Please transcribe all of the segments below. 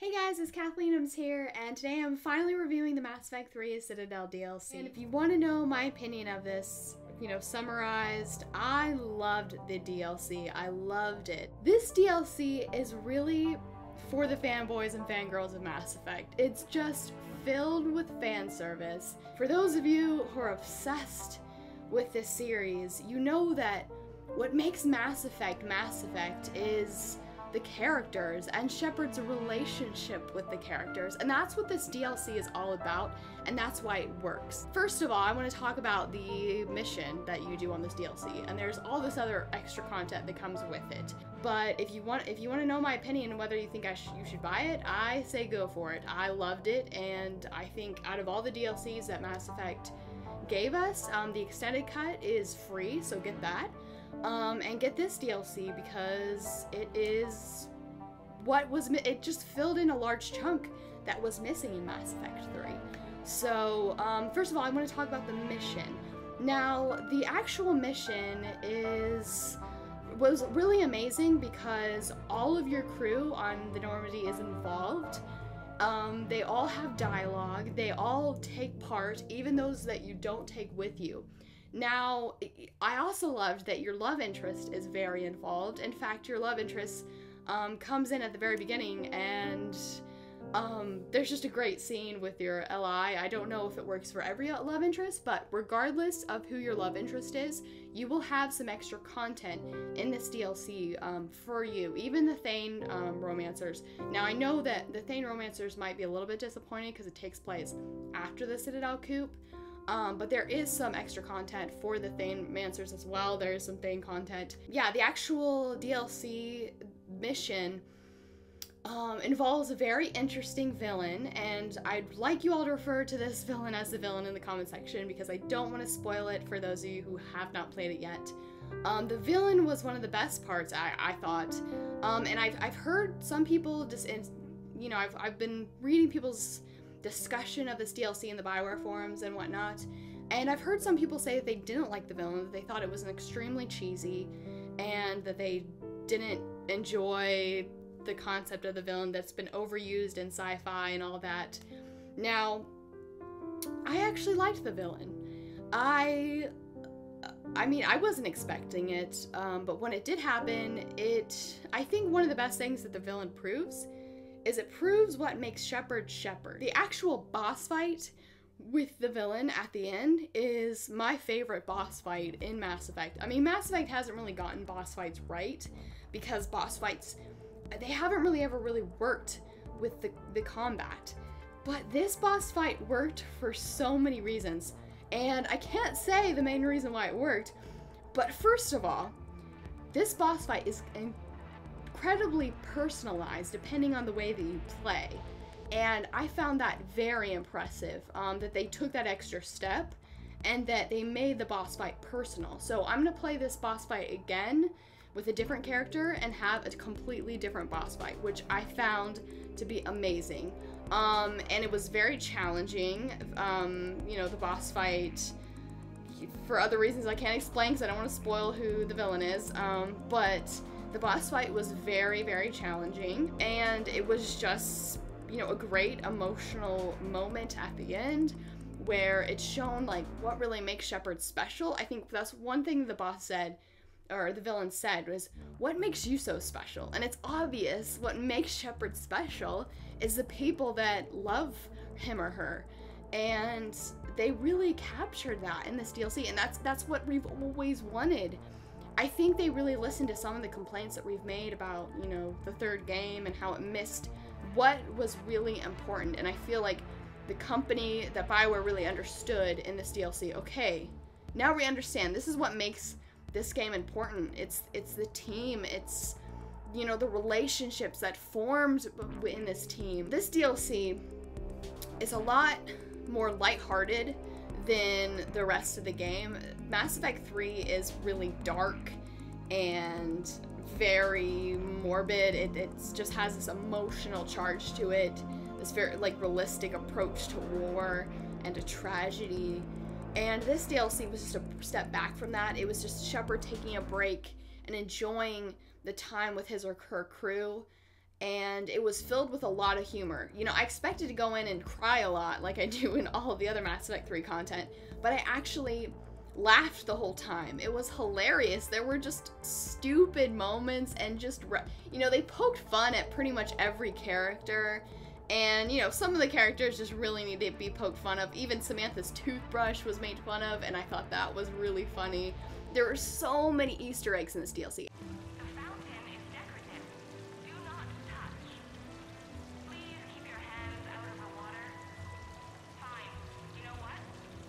Hey guys, it's Kathleenums here, and today I'm finally reviewing the Mass Effect 3 Citadel DLC. And if you want to know my opinion of this, summarized, I loved the DLC. I loved it. This DLC is really for the fanboys and fangirls of Mass Effect. It's just filled with fan service. For those of you who are obsessed with this series, you know that what makes Mass Effect is the characters and Shepard's relationship with the characters, and that's what this DLC is all about, and that's why it works. First of all, I want to talk about the mission that you do on this DLC, and there's all this other extra content that comes with it. But if you want to know my opinion on whether you think you should buy it, I say go for it. I loved it, and I think out of all the DLCs that Mass Effect gave us, the extended cut is free, so get that. And get this DLC because it is it just filled in a large chunk that was missing in Mass Effect 3. So, first of all, I want to talk about the mission. Now, the actual mission was really amazing because all of your crew on the Normandy is involved. They all have dialogue, they all take part, even those that you don't take with you. Now, I also loved that your love interest is very involved. In fact, your love interest comes in at the very beginning, and there's just a great scene with your LI. I don't know if it works for every love interest, but regardless of who your love interest is, you will have some extra content in this DLC for you, even the Thane romancers. Now, I know that the Thane romancers might be a little bit disappointed because it takes place after the Citadel coup. But there is some extra content for the Thane-mancers as well. There is some Thane content. Yeah, the actual DLC mission involves a very interesting villain, and I'd like you all to refer to this villain as the villain in the comment section because I don't want to spoil it for those of you who have not played it yet. The villain was one of the best parts, I thought, and I've heard some people I've been reading people's discussion of this DLC in the Bioware forums and whatnot, and I've heard some people say that they didn't like the villain, that they thought it was extremely cheesy, and that they didn't enjoy the concept of the villain that's been overused in sci-fi and all that. Now, I actually liked the villain. I mean, I wasn't expecting it, but when it did happen, I think one of the best things that the villain proves is it proves what makes Shepard Shepard. The actual boss fight with the villain at the end is my favorite boss fight in Mass Effect. I mean, Mass Effect hasn't really gotten boss fights right because boss fights, they haven't really ever worked with the combat. But this boss fight worked for so many reasons, and I can't say the main reason why it worked, but first of all, this boss fight is incredibly personalized depending on the way that you play, and I found that very impressive, that they took that extra step and that they made the boss fight personal. So I'm gonna play this boss fight again with a different character and have a completely different boss fight, which I found to be amazing, and it was very challenging. The boss fight, for other reasons I can't explain because I don't want to spoil who the villain is, but the boss fight was very, very challenging, and it was just, a great emotional moment at the end where it's shown, like, what really makes Shepard special. I think that's one thing the boss said, or the villain said, was, what makes you so special? And it's obvious what makes Shepard special is the people that love him or her, and they really captured that in this DLC, and that's what we've always wanted. I think they really listened to some of the complaints that we've made about, the third game and how it missed what was really important, and I feel like the company that Bioware really understood in this DLC, okay, now we understand, this is what makes this game important. It's the team, it's, the relationships that formed in this team. This DLC is a lot more lighthearted than the rest of the game. Mass Effect 3 is really dark and very morbid. It just has this emotional charge to it, this very realistic approach to war and to tragedy. And this DLC was just a step back from that. It was just Shepard taking a break and enjoying the time with his or her crew and it was filled with a lot of humor. You know, I expected to go in and cry a lot like I do in all of the other Mass Effect 3 content, but I actually laughed the whole time. It was hilarious. There were just stupid moments and just, you know, they poked fun at pretty much every character. And, you know, some of the characters just really need to be poked fun of. Even Samantha's toothbrush was made fun of, and I thought that was really funny. There were so many Easter eggs in this DLC. The fountain is decorative. Do not touch. Please keep your hands out of the water. Fine. You know what?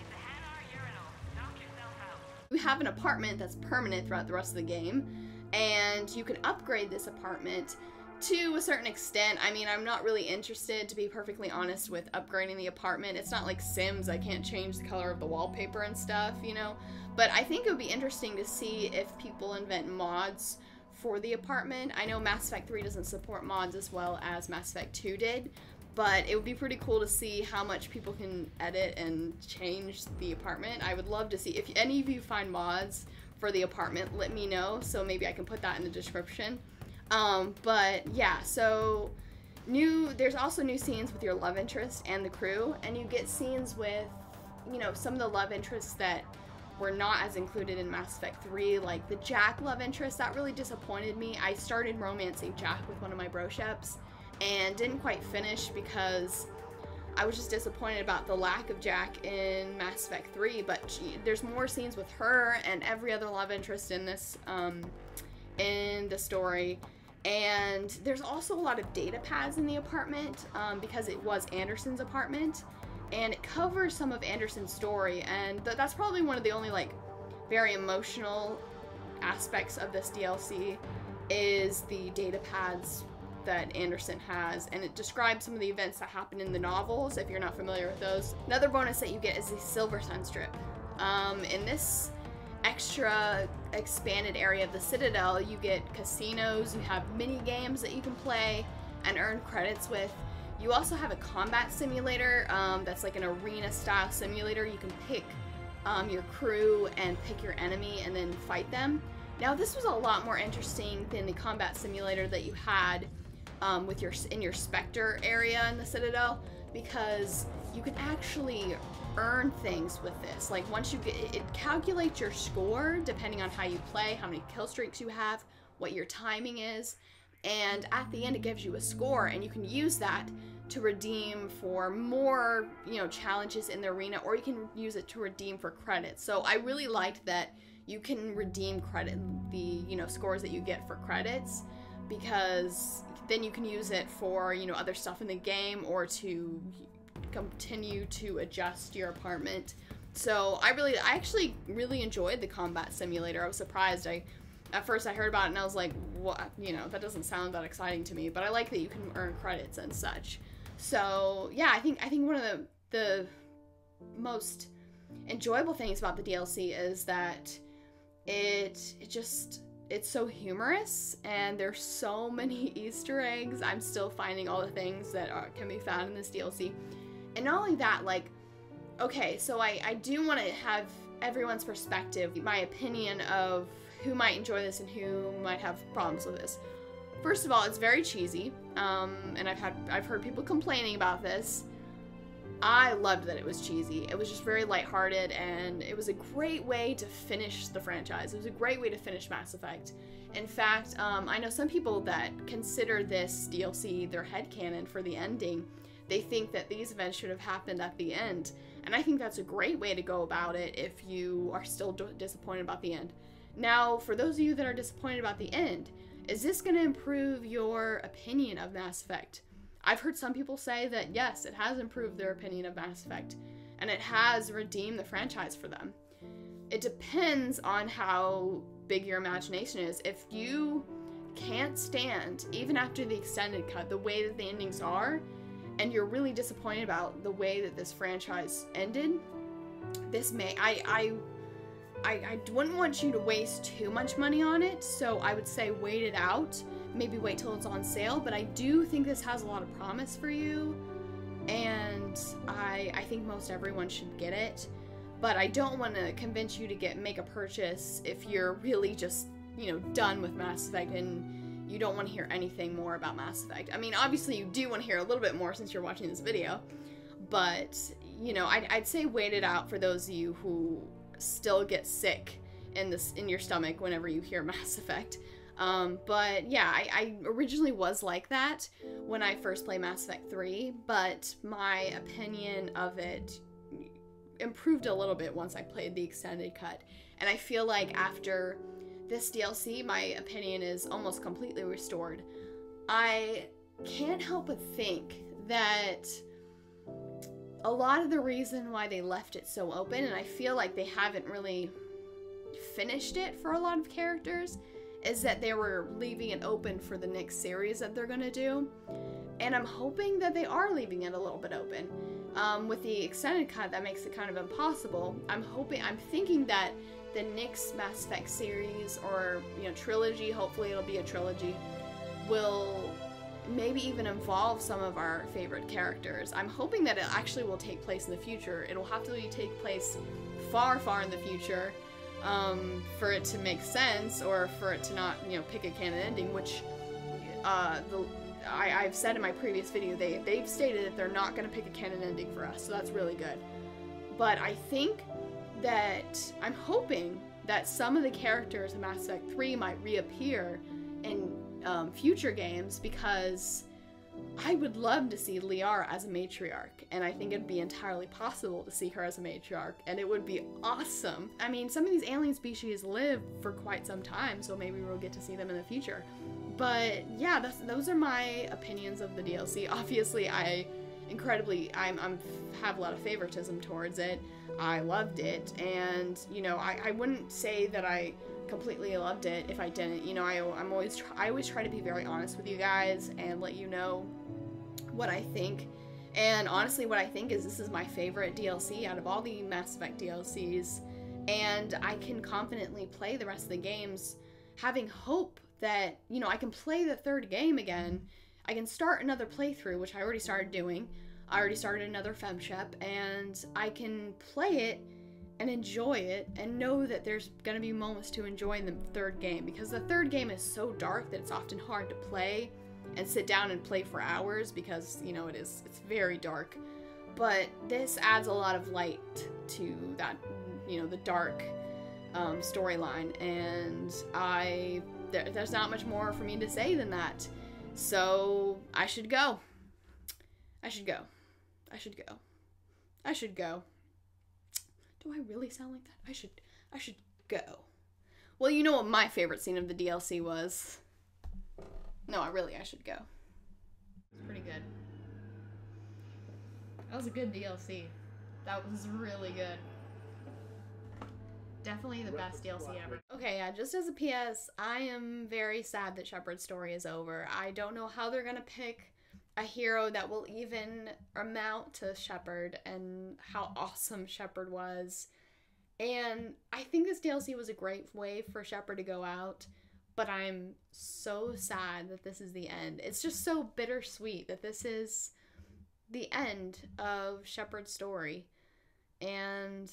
It's a Hanar urinal. Knock yourself out. You have an apartment that's permanent throughout the rest of the game, and you can upgrade this apartment to a certain extent. I mean, I'm not really interested, to be perfectly honest, with upgrading the apartment. It's not like Sims. I can't change the color of the wallpaper and stuff, you know? But I think it would be interesting to see if people invent mods for the apartment. I know Mass Effect 3 doesn't support mods as well as Mass Effect 2 did, but it would be pretty cool to see how much people can edit and change the apartment. I would love to see. If any of you find mods for the apartment, let me know, so maybe I can put that in the description. But yeah, so there's also new scenes with your love interest and the crew, and you get scenes with, you know, some of the love interests that were not as included in Mass Effect 3, like the Jack love interest. That really disappointed me. I started romancing Jack with one of my brosheps and didn't quite finish because I was just disappointed about the lack of Jack in Mass Effect 3, but there's more scenes with her and every other love interest in this, in the story. And there's also a lot of data pads in the apartment, because it was Anderson's apartment, and it covers some of Anderson's story, and that's probably one of the only, like, very emotional aspects of this DLC is the data pads that Anderson has, and it describes some of the events that happen in the novels, if you're not familiar with those. Another bonus that you get is the Silver Sun strip. In this extra expanded area of the Citadel, you get casinos, you have mini games that you can play and earn credits with. You also have a combat simulator that's like an arena style simulator. You can pick your crew and pick your enemy and then fight them. Now this was a lot more interesting than the combat simulator that you had in your Spectre area in the Citadel, because you can actually earn things with this. Like, once you get it calculates your score depending on how you play, how many kill streaks you have, what your timing is, and at the end it gives you a score, and you can use that to redeem for more, you know, challenges in the arena, or you can use it to redeem for credits. So I really liked that you can redeem credit, the, you know, scores that you get for credits, because then you can use it for, you know, other stuff in the game, or to continue to adjust your apartment. So I actually really enjoyed the combat simulator. I was surprised. At first I heard about it and I was like, what, you know, that doesn't sound that exciting to me, but I like that you can earn credits and such. So yeah, I think one of the most enjoyable things about the DLC is that it's so humorous, and there's so many Easter eggs. I'm still finding all the things that can be found in this DLC. And not only that, like, okay, so I do want to have everyone's perspective, my opinion of who might enjoy this and who might have problems with this. First of all, it's very cheesy, and I've heard people complaining about this. I loved that it was cheesy. It was just very lighthearted, and it was a great way to finish the franchise. It was a great way to finish Mass Effect. In fact, I know some people that consider this DLC their headcanon for the ending. They think that these events should have happened at the end, and I think that's a great way to go about it if you are still disappointed about the end. Now, for those of you that are disappointed about the end, is this going to improve your opinion of Mass Effect? I've heard some people say that yes, it has improved their opinion of Mass Effect, and it has redeemed the franchise for them. It depends on how big your imagination is. If you can't stand, even after the extended cut, the way that the endings are, and you're really disappointed about the way that this franchise ended, this may, I wouldn't want you to waste too much money on it, so I would say wait it out. Maybe wait till it's on sale, but I do think this has a lot of promise for you, and I think most everyone should get it. But I don't want to convince you to make a purchase if you're really just, you know, done with Mass Effect and you don't want to hear anything more about Mass Effect. I mean, obviously you do want to hear a little bit more since you're watching this video, but, you know, I'd say wait it out for those of you who still get sick in your stomach whenever you hear Mass Effect. But yeah, I originally was like that when I first played Mass Effect 3, but my opinion of it improved a little bit once I played the extended cut. And I feel like after this DLC, my opinion is almost completely restored. I can't help but think that a lot of the reason why they left it so open, and I feel like they haven't really finished it for a lot of characters, is that they were leaving it open for the next series that they're gonna do. And I'm hoping that they are leaving it a little bit open. With the extended cut, that makes it kind of impossible. I'm thinking that the next Mass Effect series, or, you know, trilogy, hopefully it'll be a trilogy, will maybe even involve some of our favorite characters. I'm hoping that it actually will take place in the future. It'll have to take place far, far in the future, for it to make sense, or for it to not, you know, pick a canon ending, which, I've said in my previous video, they've stated that they're not going to pick a canon ending for us, so that's really good. But I think that, I'm hoping that some of the characters in Mass Effect 3 might reappear in future games, because I would love to see Liara as a matriarch, and I think it'd be entirely possible to see her as a matriarch, and it would be awesome. I mean, some of these alien species live for quite some time, so maybe we'll get to see them in the future. But yeah, those are my opinions of the DLC. Obviously, I have a lot of favoritism towards it. I loved it, and, you know, I wouldn't say that I completely loved it if I didn't. You know, I always try to be very honest with you guys and let you know what I think. And honestly, what I think is this is my favorite DLC out of all the Mass Effect DLCs, and I can confidently play the rest of the games having hope that, you know, I can play the third game again. I can start another playthrough, which I already started doing. I already started another FemShep, and I can play it and enjoy it and know that there's gonna be moments to enjoy in the third game, because the third game is so dark that it's often hard to play and sit down and play for hours, because, you know, it's very dark. But this adds a lot of light to that, you know, the dark storyline, and there's not much more for me to say than that. So I should go. I should go. I should go. I should go. Do I really sound like that? I should go. Well, you know what my favorite scene of the DLC was. No, I should go. It's pretty good. That was a good DLC. That was really good. Definitely the best DLC ever. Okay, yeah, just as a PS, I am very sad that Shepard's story is over. I don't know how they're gonna pick a hero that will even amount to Shepard and how awesome Shepard was. And I think this DLC was a great way for Shepard to go out, but I'm so sad that this is the end. It's just so bittersweet that this is the end of Shepard's story. And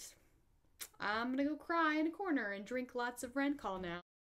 I'm gonna go cry in a corner and drink lots of Ren Call now.